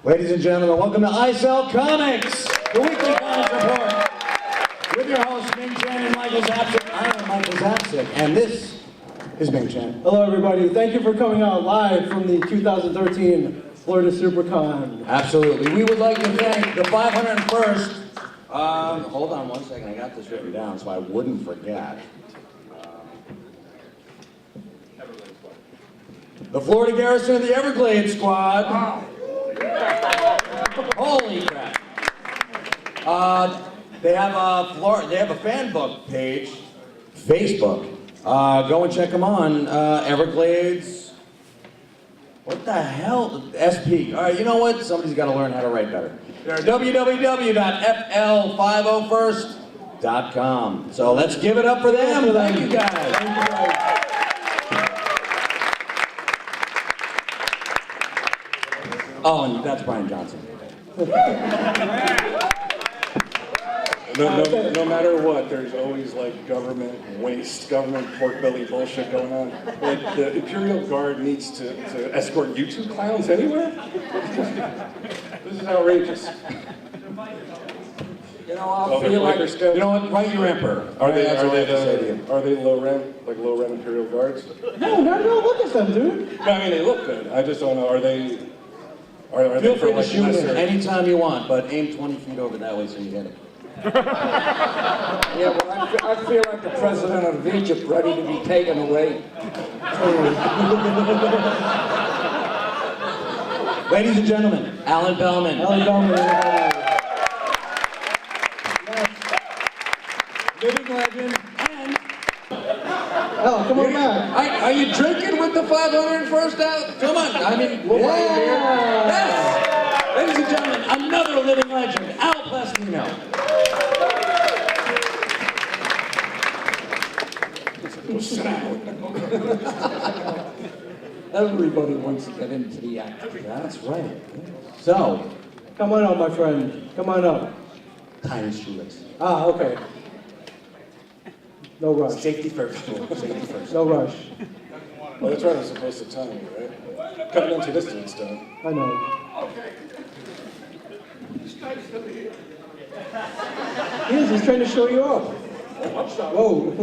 Ladies and gentlemen, welcome to I Sell Comics, the weekly comics report. With your hosts, Ming Chen and Michael Zapcic. I am Michael Zapcic, and this is Ming Chen. Hello, everybody. Thank you for coming out live from the 2013 Florida Supercon. Absolutely. We would like to thank the 501st. Hold on one second. I got this written down so I wouldn't forget. The Florida Garrison of the Everglades Squad. Wow. Holy crap. They have a fan book page, Facebook. Go and check them on. Everglades. What the hell? SP. All right, you know what? Somebody's got to learn how to write better. They're www.fl501st.com. So let's give it up for them. Thank you guys. Thank you guys. Oh, and that's Bryan Johnson. No matter what, there's always like government waste, government pork belly bullshit going on. Like the Imperial Guard needs to escort you two clowns anywhere? This is outrageous. You know, I feel like you know what? Write your emperor. Are they low rent, like low rent Imperial Guards? No, not at all. Look at them, dude. No, I mean they look good. I just don't know. Are they? Feel free to shoot it anytime you want, but aim 20 feet over that way so you get it. Yeah, well, I feel like the president of Egypt ready to be taken away. Ladies and gentlemen, Alan Bellman. Alan Bellman. Living legend, and... Oh, come on back. Are you drinking with the 501st out? Come on, I mean, we'll buy you beer. Yes! Ladies and gentlemen, another living legend, Al Plastino. Everybody wants to get into the act. That's right. So, Come on up, my friend. Come on up. tiny shoelace. Ah, okay. No rush. Safety first. Safety first. No rush. Well, that's right. I'm supposed to time you, right? Coming into this dude's done. I know. Okay. This guy's over here. He is. He's trying to show you off. Whoa.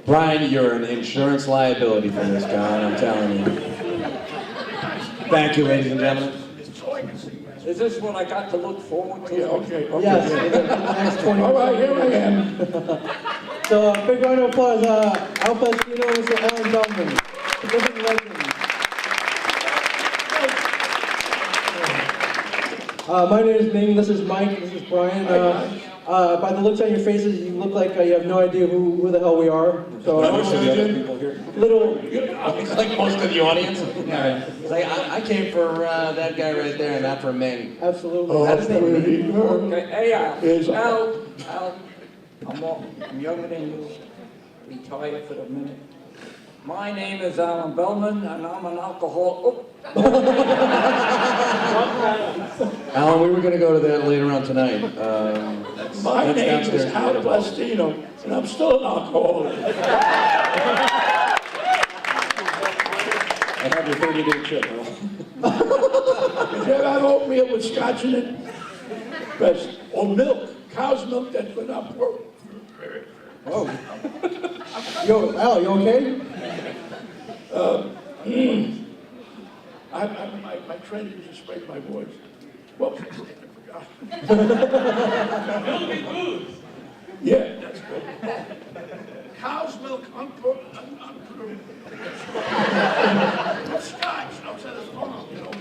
Brian, you're an insurance liability for this guy, I'm telling you. Thank you, ladies and gentlemen. Is this what I got to look forward to? Yeah, okay. Yes. For the next 20 All right, here I am. So, big round of applause. Al Plastino and Mr. Alan Bellman. Living legends. My name is Ming. This is Mike. This is Brian. By the looks on your faces, you look like you have no idea who the hell we are. So, Most of the other people here. little. It's like most of the audience. Yeah. It's like, I came for that guy right there and not for Ming. Absolutely. That's the Okay, hey, Al, I'm younger than you. Retire for a minute. My name is Alan Bellman, and I'm an alcoholic. Alan, we were going to go to that later on tonight. My that's name is downstairs. Al Plastino, and I'm still an alcoholic. I have your 30-day trip, huh? Did you ever have oatmeal with scotch in it? Best. Or milk, cow's milk that's been up. Oh. Yo, Al, you okay? My trainer used to spray my voice. Whoops, I forgot. Yeah, that's good. Cow's milk unproved. Scotch, no, so it's wrong, you know.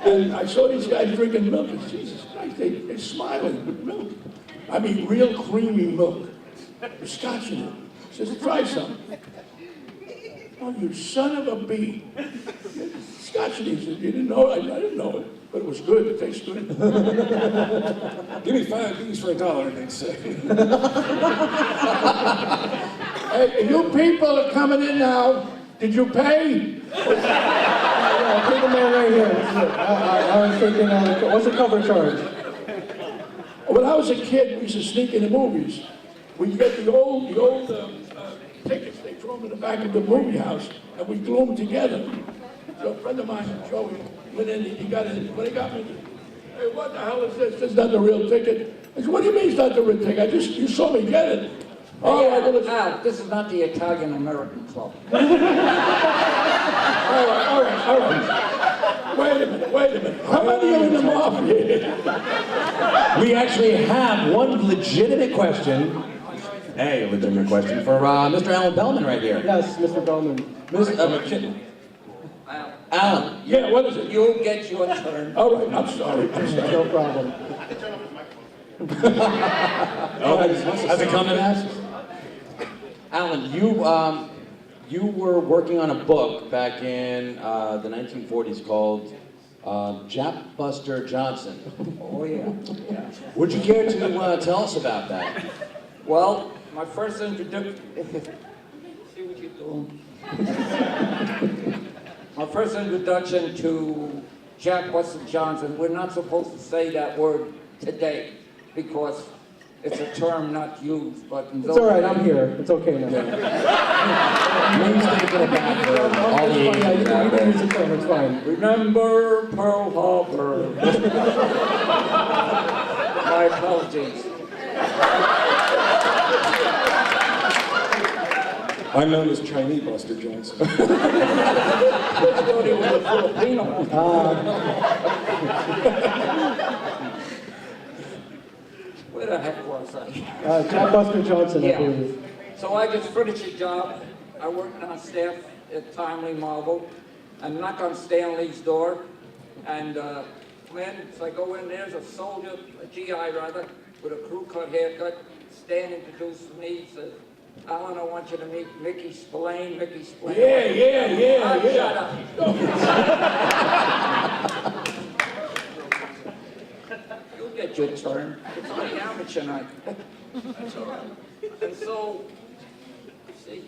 And I saw these guys drinking milk, and Jesus Christ, they're smiling with milk. I mean, real creamy milk. With scotch in it. Says, try some. Oh, you son of a bee. Scotch in it. He said, you didn't know it? I didn't know it. But it was good. It tastes good. Give me 5 bees for $1, they'd say. Hey, you people are coming in now. Did you pay? Yeah, take the man right here. I was thinking, what's the cover charge? When I was a kid, we used to sneak in the movies. We get the old tickets. room in the back of the movie house, and we glue them together. So a friend of mine, Joey, went in, he got it, when he got me, hey, what the hell is this? This is not the real ticket. I said, what do you mean it's not the real ticket? You saw me get it. Oh, Hey, well, Al, this is not the Italian-American club. all right. Wait a minute. How many are in the mafia? We actually have one legitimate question. Hey, a legitimate question for Mr. Alan Bellman right here. Yes, Mr. Bellman. Mr. Al, Alan. Yeah, what is it? you'll get your turn. All right, I'm sorry. No problem. How's it coming? Alan, you were working on a book back in the 1940s called Jap Buster Johnson. Oh, yeah. Would you care to tell us about that? Well, my first introduction... See what you're doing. My first introduction to Jack Buster Johnson, we're not supposed to say that word today because it's a term not used, but in It's all right, I'm here. It's okay now. Ming's taking it back for all the It's fine, ages out you can there. use the term, it's fine. Remember Pearl Harbor. My apologies. I'm known as Chinese Buster Johnson. I thought he was a Filipino. Where the heck was I? Jack Buster Johnson, I Yeah. believe. So I just finished a job. I worked on staff at Timely Marvel. I knock on Stanley's door, and so I go in, there's a soldier, a GI rather, with a crew cut haircut. Stan introduced me, he said, Alan, I want you to meet Mickey Spillane. Mickey Spillane. Yeah. Shut up. You'll get your turn. It's only amateur night. That's all right. And so, see,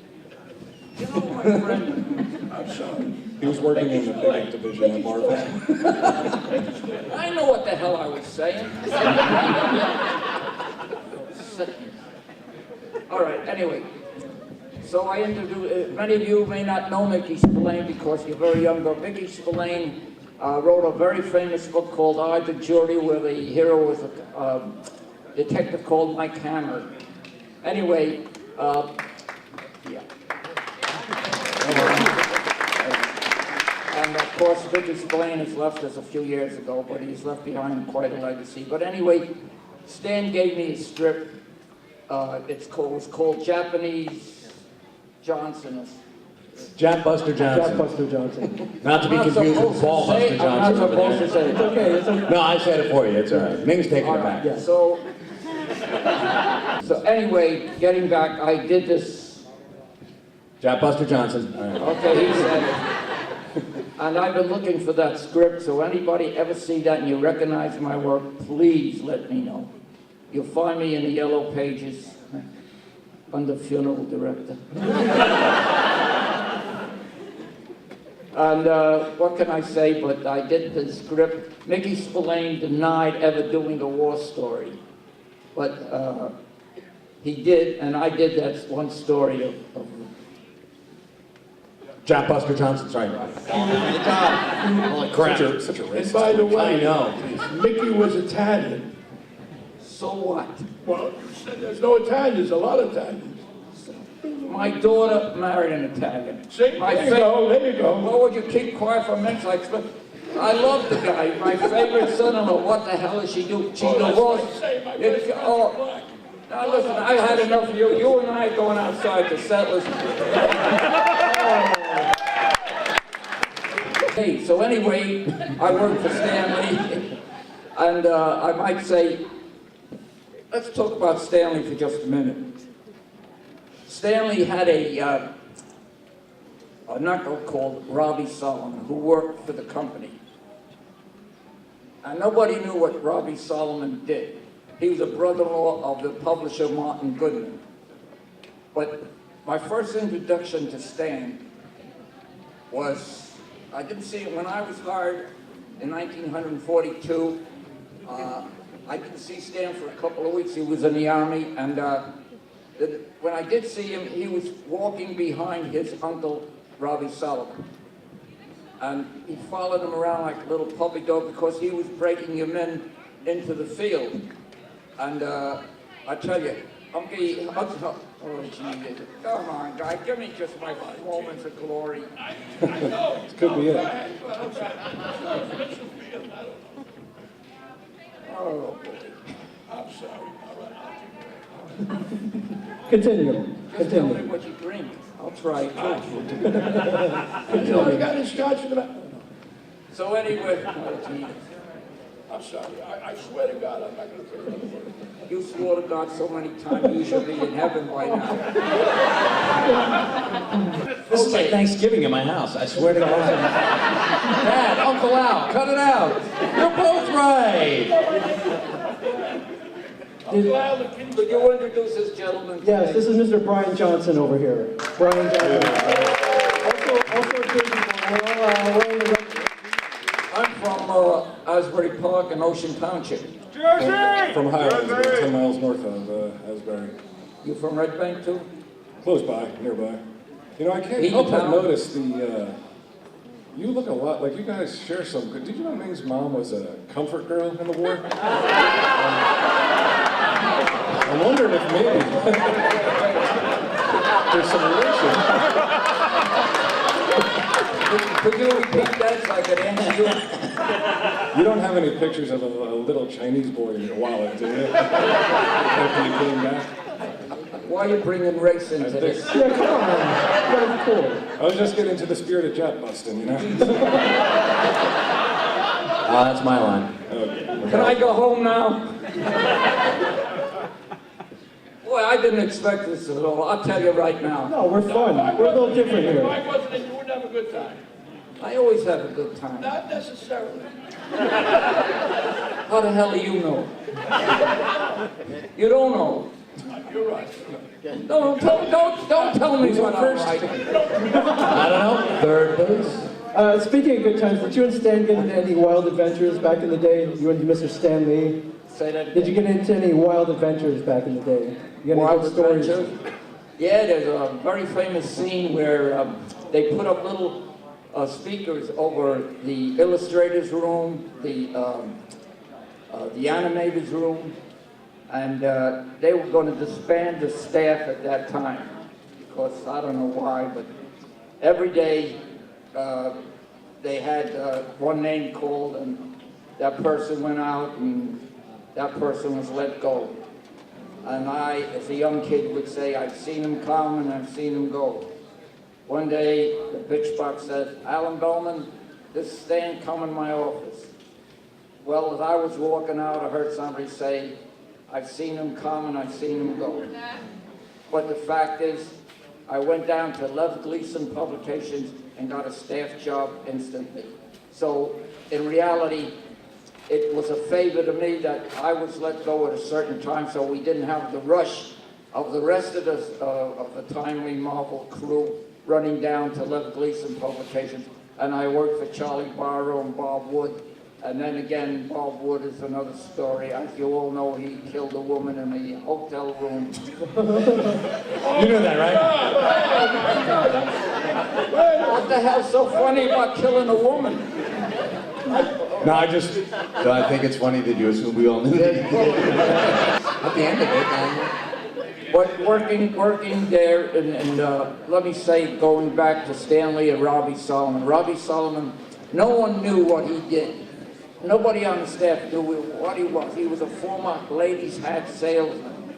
you know my friend, I'm sorry. He was working in the big division at Marvel. I know what the hell I was saying. All right, anyway. So I introduced, many of you may not know Mickey Spillane because you're very young, but Mickey Spillane wrote a very famous book called I, the Jury, where the hero was a detective called Mike Hammer. Anyway, yeah. And of course, Mickey Spillane has left us a few years ago, but he's left behind quite a legacy. But anyway, Stan gave me a strip. It was called Japanese Johnson. Jap Buster Jack Johnson. Buster Johnson. Not to be confused with Ball Buster I'm Johnson. not over supposed there. to say It's it. okay, it's okay. No, I said it for you. It's all right. Ming's taking All it right, back. Yes. So anyway, getting back, I did this. Jap Buster Johnson. All right. Okay, he said it. And I've been looking for that script, so anybody ever see that and you recognize my work, please let me know. You'll find me in the yellow pages under funeral director. And what can I say, but I did the script. Mickey Spillane denied ever doing a war story, but he did, and I did that one story of Jap Buster Johnson. Sorry. Good job. Holy crap. Such a And racist. by the I way, know. Mickey was Italian. so what? Well, you said there's no Italians, a lot of Italians. My daughter married an Italian. See, My there you go, there you go. What would you keep quiet for a minute? Like, I love the guy. My favorite son-in-law. What the hell is she do? She Oh, that's divorced. like saying my It's- brother's oh, black. now listen, I had enough of you. You and I going outside the settlers. Hey, so anyway, I worked for Stanley, and I might say, let's talk about Stanley for just a minute. Stanley had a knuckle called Robbie Solomon, who worked for the company. And nobody knew what Robbie Solomon did. He was a brother-in-law of the publisher Martin Goodman. But my first introduction to Stan was, I didn't see it when I was hired in 1942. I didn't see Stan for a couple of weeks. He was in the Army, and When I did see him, he was walking behind his uncle, Robbie Solomon. And he followed him around like a little puppy dog because he was breaking him into the field. And I tell you, Uncle, oh Jesus, come on, guy, give me just my moments of glory. This could be it. Oh, I'm sorry. Continue. just tell me Continue. what you drink. I'll try it too. You know, I got this scotch in the back. So anyway, oh, Jesus. I'm sorry. I swear to God, I'm not going to say another word. You swore to God so many times you should be in heaven by now. This is like Thanksgiving in my house. I swear to God. Dad, Uncle Al, cut it out. You're both right. Could you introduce this gentleman? Yes, this is Mr. Bryan Johnson over here. Bryan Johnson. Also we're on the record. I'm from Asbury Park in Ocean Township. From Highlands, about 10 miles north of Asbury. You from Red Bank too? Close by, nearby. You know, I can't Eaton help but Town. notice you look a lot, like you guys share some good. Did you know Ming's mom was a comfort girl in the war? I'm wondering if maybe there's some relation. Could you repeat that so I could answer you? You don't have any pictures of a little Chinese boy in your wallet, do you? After you came back? Why are you bringing race into this? Yeah, come on. That's cool. I was just getting to the spirit of jet busting, you know? That's my line. Okay. Can I go home now? Boy, I didn't expect this at all. I'll tell you right now. No, we're fun. We're a little different If here. I wasn't in, you wouldn't have a good time. I always have a good time. Not necessarily. How the hell do you know? You don't know. You're right. No, don't tell me what I'm right. I don't know. Third base. Speaking of good times, did you and Stan get into any wild adventures back in the day? You and Mr. Stan Lee? Say that. Did you get into any wild adventures back in the day? You got any Wild good stories? Adventures? Yeah, there's a very famous scene where they put up little speakers over the illustrator's room, the animator's room, and they were going to disband the staff at that time because I don't know why, but every day they had one name called and that person went out and that person was let go. And I, as a young kid, would say, I've seen him come and I've seen him go. One day, the bitch box said, Alan Bellman, this stand come in my office. Well, as I was walking out, I heard somebody say, I've seen him come and I've seen him go. But the fact is, I went down to Lev Gleason Publications and got a staff job instantly. So, in reality, it was a favor to me that I was let go at a certain time so we didn't have the rush of the rest of the Timely Marvel crew running down to Lev Gleason Publications. And I worked for Charlie Barrow and Bob Wood. And then again, Bob Wood is another story. As you all know, he killed a woman in a hotel room. You know that, right? What the hell's so funny about killing a woman? No, I think it's funny that you assume we all knew that. At the end of it, But working there, and let me say, going back to Stanley and Robbie Solomon. Robbie Solomon, no one knew what he did. Nobody on the staff knew what he was. He was a former ladies' hat salesman.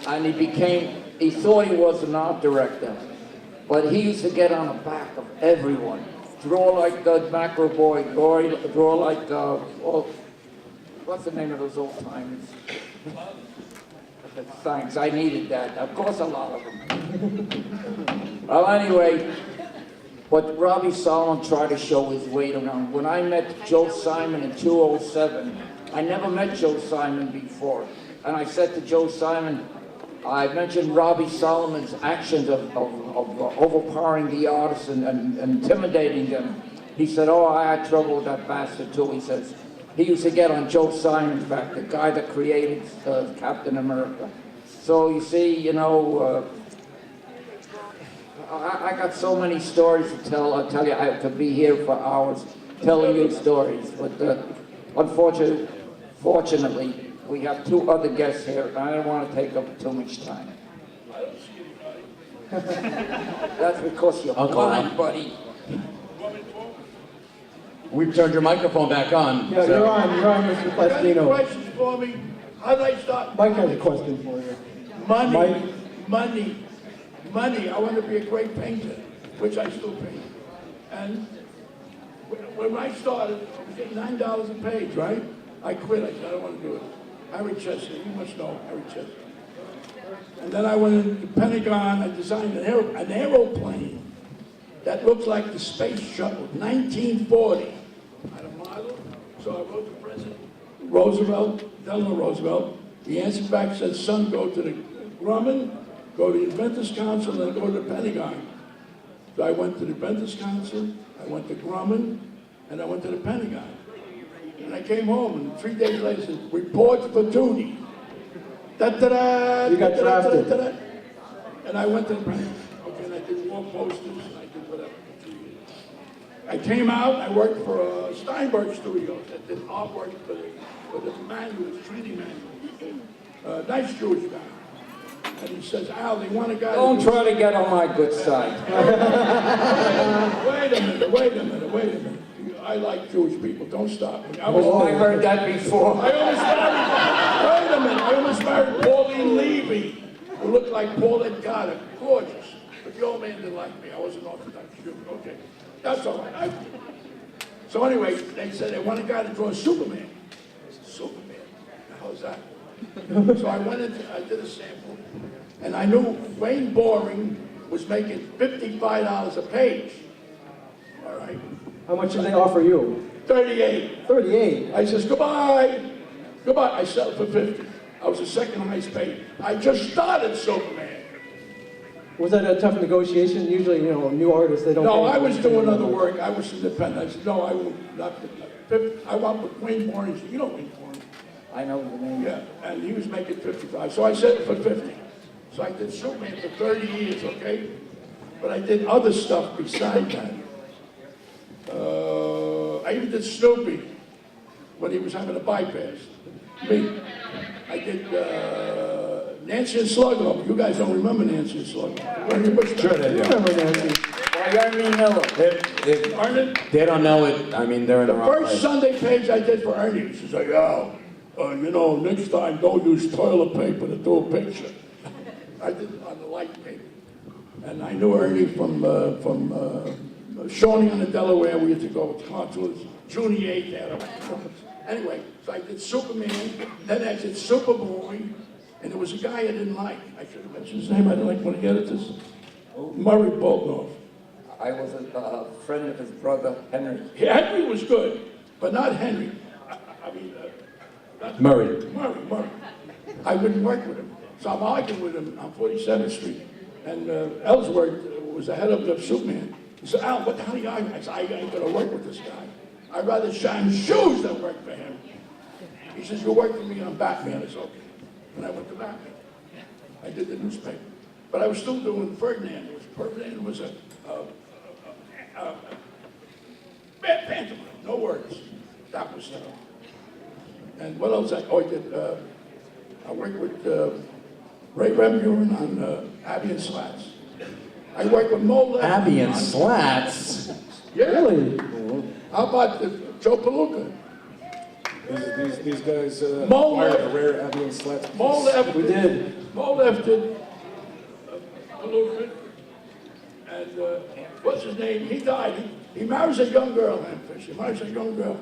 And he thought he was an art director. But he used to get on the back of everyone. Draw like Doug McElroy, draw like, what's the name of those old timers? Thanks, I needed that. Of course, a lot of them. Well, anyway, but Robbie Solomon tried to show his weight around. When I met Joe Simon in 2007, I never met Joe Simon before. And I said to Joe Simon, I mentioned Robbie Solomon's actions of overpowering the artists and intimidating them. He said, oh, I had trouble with that bastard too. He says, he used to get on Joe Simon's back, the guy that created Captain America. So you see, you know, I got so many stories to tell. I tell you, I could be here for hours telling you stories. But fortunately, we have two other guests here, and I don't want to take up too much time. That's because you're Uncle blind, Al. buddy. We've turned your microphone back on. Yeah, so- you're on, Mr. Got any Plastino. questions for me? How did I start? Mike has a question for you. Money, money. I want to be a great painter, which I still paint. And when I started, I was getting $9 a page, right? I quit. I said, I don't want to do it. Harry Chester, you must know Harry Chester. And then I went into the Pentagon. I designed an aeroplane that looked like the space shuttle, 1940. I had a model, so I wrote to President Roosevelt, Delano Roosevelt. He answered back and said, son, go to the Grumman, go to the Inventors Council, and go to the Pentagon. So I went to the Inventors Council, I went to Grumman, and I went to the Pentagon. And I came home, and 3 days later, said, report for duty. Da-da-da, You got drafted. da-da-da. And I went to the Pentagon. Okay, and I did war posters, and I did whatever for 2 years. I came out, I worked for Steinberg Studios, that did artwork for the manuals, 3D manuals. Nice Jewish guy. And he says, Al, they want a guy... Don't try to get on my good side. Wait a minute. I like Jewish people, don't stop me. I heard that before. I almost married Pauline Levy, who looked like Paulette Goddard, gorgeous. But the old man didn't like me, I wasn't Orthodox Jew. Okay, that's all right. So anyway, they said they want a guy to draw Superman. I said, Superman? The hell's that? So I went in, I did a sample, and I knew Wayne Boring was making $55 a page. All right. How much did they offer you? 38. 38. I says, goodbye. I settled for 50. I was the second highest paid. I just started Superman. Was that a tough negotiation? Usually, you know, new artists, they don't No, pay I was doing other work. I was independent. I said, no, I will not. I want with Wayne Boring. He said, you know Wayne Boring. I know the name. Yeah, and he was making 55. So I settled for 50. So I did Superman for 30 years, okay? But I did other stuff beside that. I even did Snoopy when he was having a bypass. Me. I did Nancy and Sluggo. You guys don't remember Nancy and Sluggo. Sure they do. Remember Nancy? Ernie Miller. Arnold? They don't know it. I mean, they're in the The wrong first place. Sunday page I did for Ernie, he says, you know, next time don't use toilet paper to do a picture. I did it on the light paper. And I knew Ernie from Shawnee on the Delaware. We used to go with contours. June the 8th there. Anyway, so I did Superman, then I did Superboy, and there was a guy I didn't like. I should have mentioned his name. I didn't like one of the editors. Murray Boltnoff. I was a friend of his brother, Henry. Henry was good, but not Henry. Not Murray. Murray. I wouldn't work with him. So I'm arguing with him on 47th Street. And Ellsworth was the head of the Superman. He said, Al, what the hell are you arguing? I said, I ain't gonna work with this guy. I'd rather shine shoes than work for him. He says, you work for me on Batman. I said, okay. And I went to Batman. I did the newspaper. But I was still doing Ferdinand. Ferdinand was a pantomime, no words. That was tough. And what else? I did. I worked with Ray Remburen on Abby and Slats. I worked with Mo Left. Abby and Slats. Yeah. Really? How about Joe Palooka? These guys Mo acquired Left. a rare Abby and Slats piece. Mo Left. We did. Mo Left did Palooka. And what's his name? He died. He marries a young girl, Fish. He marries a young girl.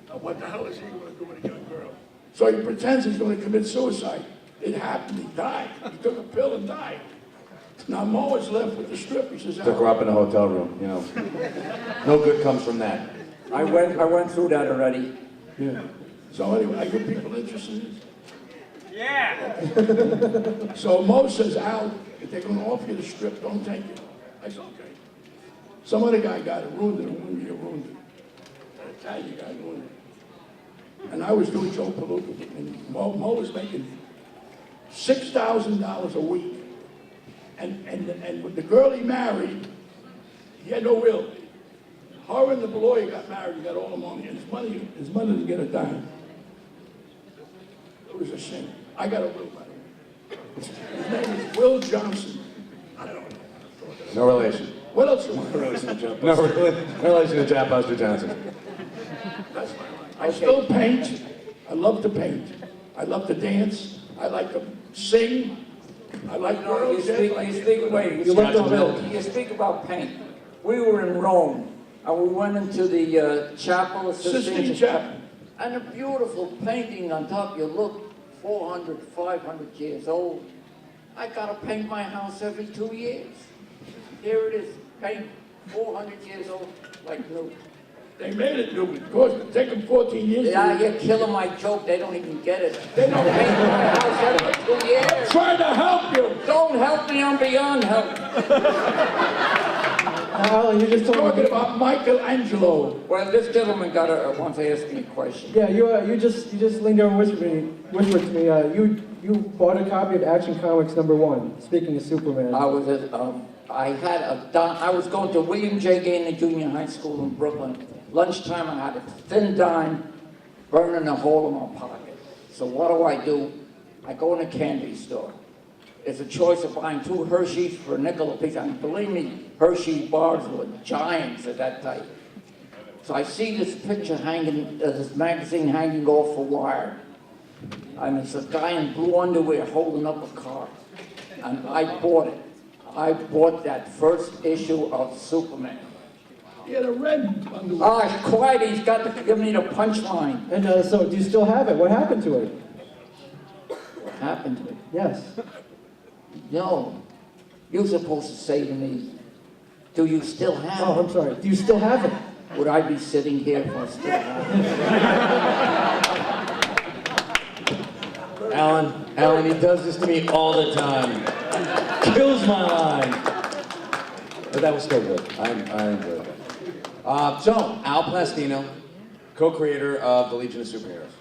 Now, what the hell is he going to do with a young girl? So he pretends he's going to commit suicide. It happened. He died. He took a pill and died. Now Mo is left with the strip. He says, Took her up in a hotel room, you know. No good comes from that. I went through that already. yeah. So anyway, are you people interested in this? Yeah. So Mo says, Al, if they're going to offer you the strip, don't take it. I said, okay. Some other guy got it, ruined it. An Italian guy ruined it. And I was doing Joe Palooka, and Mo was making $6,000 a week. And with the girl he married, he had no will. Her and the lawyer got married, he got all the money, and his mother didn't get a dime. It was a shame. I got a will, by the way. His name is Will Johnson. I don't know. No relation. What else you want? No relation to Jack Buster Johnson. That's my life. I still paint. I love to paint. I love to dance. I like to sing. I like girls. You speak about paint. We were in Rome, and we went into the chapel of Sistine Chapel. and a beautiful painting on top. You look 400, 500 years old. I gotta paint my house every 2 years. Here it is, paint 400 years old, like new. They made it new. Of course, it take them 14 years. Yeah, you're killing my joke. They don't even get it. They don't paint my house every 2 years. Trying to help you. Don't help me, I'm beyond help. Alan, you just told Talking me. about Michelangelo. Well, this gentleman wants to ask me a question. Yeah, you just leaned over and whispered to me. You bought a copy of Action Comics #1. Speaking of Superman. I was I was going to William J. Gaynor Junior High School in Brooklyn. Lunchtime, I had a thin dime burning a hole in my pocket. So what do? I go in a candy store. It's a choice of buying 2 Hershey's for a nickel a piece. And believe me, Hershey bars were giants at that time. So I see this picture hanging, this magazine hanging off a wire. And it's a guy in blue underwear holding up a car. And I bought it. I bought that first issue of Superman. He had a red underwear. Ah, quiet, he's got to give me the punchline. And so, do you still have it? What happened to it? What happened to it? Yes. No. You're supposed to say to me, do you still have Oh, I'm sorry. Do you still have it? it? Would I be sitting here if I still had it? Alan, he does this to me all the time. Kills my line. But that was still good. I enjoyed that. So, Al Plastino, co-creator of the Legion of Superheroes.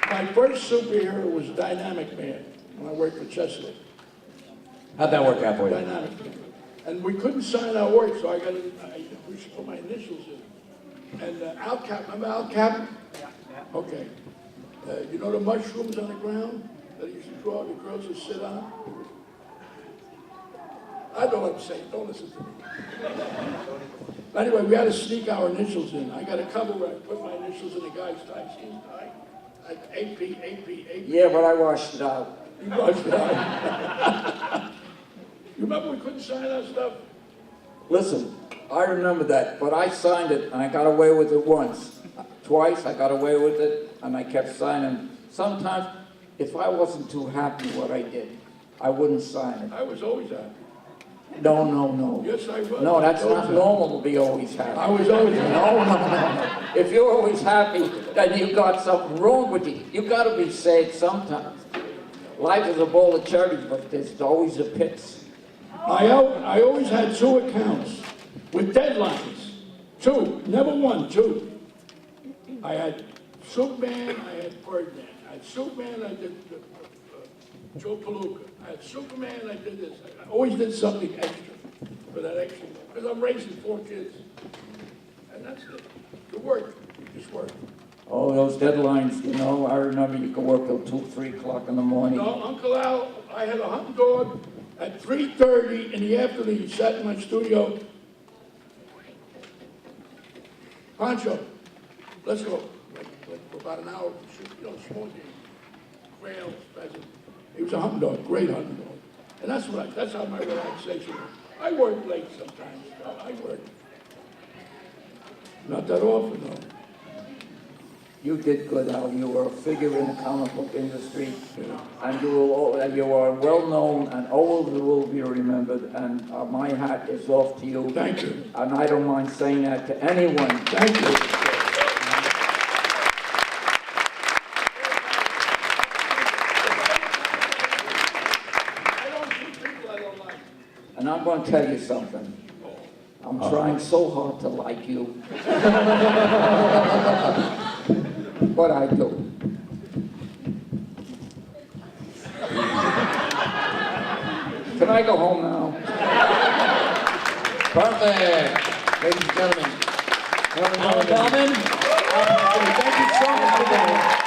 My first superhero was Dynamic Man when I worked for Chesley. How'd that work out for you? Dynamic Man. And we couldn't sign our work, so we should put my initials in. And Al Cap, remember Al Cap? Okay. You know the mushrooms on the ground that he used to draw, the girls would sit on? I know what I'm saying, don't listen to me. Anyway, we had to sneak our initials in. I got a cover where I put my initials in the guy's tie. See his tie? Like AP. Yeah, but I washed it out. You washed it out. You remember we couldn't sign our stuff? Listen, I remember that, but I signed it and I got away with it once. Twice I got away with it and I kept signing. Sometimes, if I wasn't too happy what I did, I wouldn't sign it. I was always happy. No. Yes, I was. No, that's I was not happy. normal to be always happy. I was always happy. No. If you're always happy, then you got something wrong with you. You got to be sad sometimes. Life is a bowl of cherries, but there's always the pits. I always had 2 accounts with deadlines. 2, never 1, 2. I had Superman, I had Birdman. I had Superman, I did Joe Palooka. I had Superman, I did this. I always did something extra for that extra. Because I'm raising 4 kids. And that's it. You work. You just work. Oh, those deadlines, you know, I remember you could work till 2, 3 o'clock in the morning. No, Uncle Al, I had a hot dog at 3:30 in the afternoon. He sat in my studio. Pancho, let's go. Like for about an hour, shoot, small game. Quail, pheasant. He was a hunting dog, great hunting dog. And that's how my relaxation was. I work late sometimes. I work. Not that often, though. You did good, Al. You were a figure in the comic book industry, Yeah. and you are well known and always will be remembered. And my hat is off to you. Thank you. And I don't mind saying that to anyone. Thank you. I don't see people I don't like. And I'm going to tell you something. I'm trying so hard to like you. But I do. Can I go home now? Perfect. Ladies and gentlemen. Bellman. Thank you so much for being here.